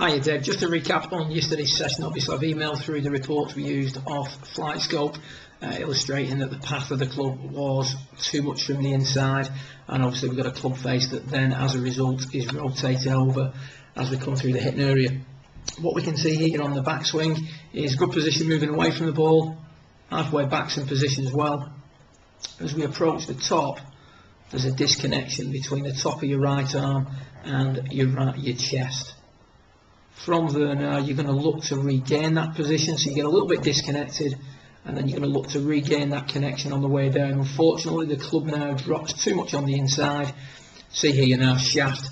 Hiya Dave, just to recap on yesterday's session, obviously I've emailed through the reports we used off Flight Scope, illustrating that the path of the club was too much from the inside, and obviously we've got a club face that then as a result is rotated over as we come through the hitting area. What we can see here on the backswing is good position moving away from the ball, halfway back's in position as well. As we approach the top, there's a disconnection between the top of your right arm and your chest. From there now you're going to look to regain that position, so you get a little bit disconnected and then you're going to look to regain that connection on the way down. Unfortunately the club now drops too much on the inside. See here you're now shaft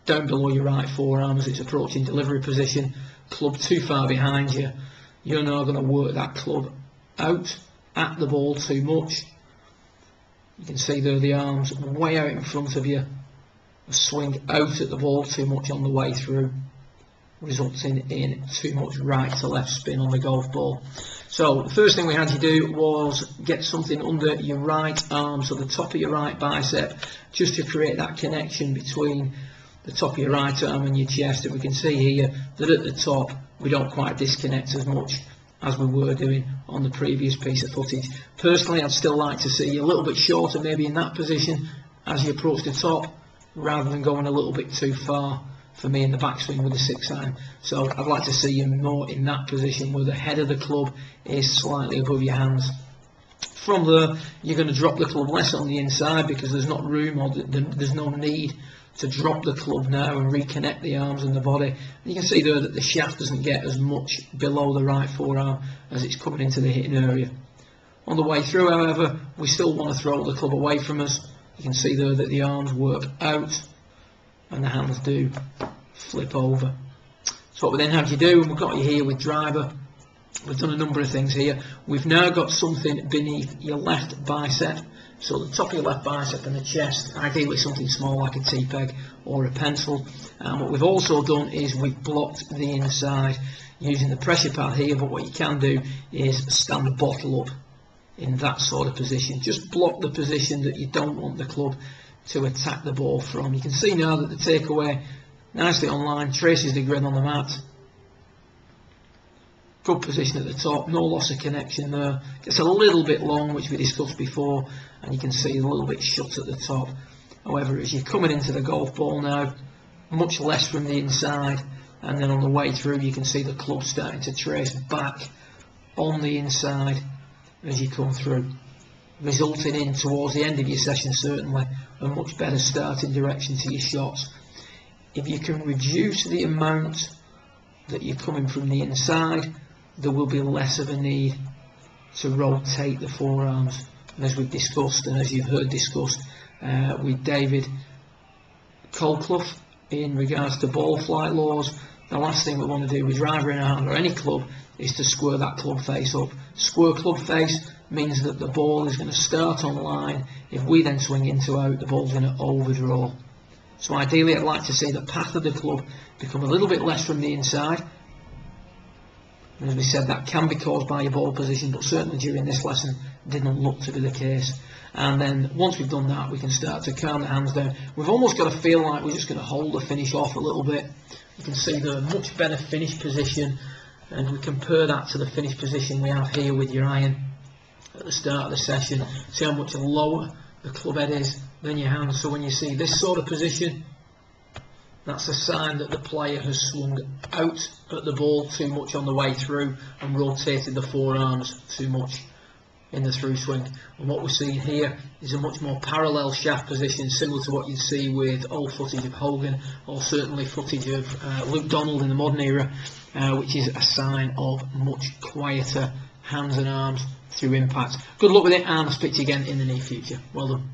down below your right forearm as it's approaching delivery position, club too far behind you. You're now going to work that club out at the ball too much. You can see there the arms way out in front of you, a swing out at the ball too much on the way through, resulting in too much right to left spin on the golf ball. So the first thing we had to do was get something under your right arm, so the top of your right bicep, just to create that connection between the top of your right arm and your chest. And we can see here that at the top we don't quite disconnect as much as we were doing on the previous piece of footage. Personally, I'd still like to see you a little bit shorter maybe in that position as you approach the top, rather than going a little bit too far for me in the backswing with the 6-iron. So I'd like to see you more in that position where the head of the club is slightly above your hands. From there, you're going to drop the club less on the inside because there's not room, or there's no need to drop the club now and reconnect the arms and the body. And you can see there that the shaft doesn't get as much below the right forearm as it's coming into the hitting area. On the way through, however, we still want to throw the club away from us. You can see there that the arms work out and the hands do flip over. So what we then have you do, and we've got you here with driver, we've done a number of things here. We've now got something beneath your left bicep, so the top of your left bicep and the chest, ideally something small like a T-peg or a pencil. And what we've also done is we've blocked the inside using the pressure pad here, but what you can do is stand the bottle up in that sort of position. Just block the position that you don't want the club to attack the ball from. You can see now that the takeaway nicely online, traces the grid on the mat. Good position at the top, no loss of connection there. Gets a little bit long, which we discussed before, and you can see a little bit shut at the top. However, as you're coming into the golf ball now, much less from the inside, and then on the way through you can see the club starting to trace back on the inside as you come through, resulting in, towards the end of your session certainly, a much better starting direction to your shots. If you can reduce the amount that you're coming from the inside, there will be less of a need to rotate the forearms. And as we've discussed, and as you've heard discussed with David Colclough in regards to ball flight laws, the last thing we want to do with driver in a hand or any club is to square that club face up. Square club face means that the ball is going to start on line. If we then swing into out, the ball's going to overdraw. So ideally I'd like to see the path of the club become a little bit less from the inside. And as we said, that can be caused by your ball position, but certainly during this lesson didn't look to be the case. And then once we've done that, we can start to calm the hands down. We've almost got to feel like we're just going to hold the finish off a little bit. You can see the much better finish position, and we compare that to the finish position we have here with your iron at the start of the session. See how much lower the club head is than your hand. So when you see this sort of position, that's a sign that the player has swung out at the ball too much on the way through and rotated the forearms too much in the through swing. And what we're seeing here is a much more parallel shaft position, similar to what you'd see with old footage of Hogan, or certainly footage of Luke Donald in the modern era, which is a sign of much quieter hands and arms through impact. Good luck with it, and I'll speak to you again in the near future. Well done.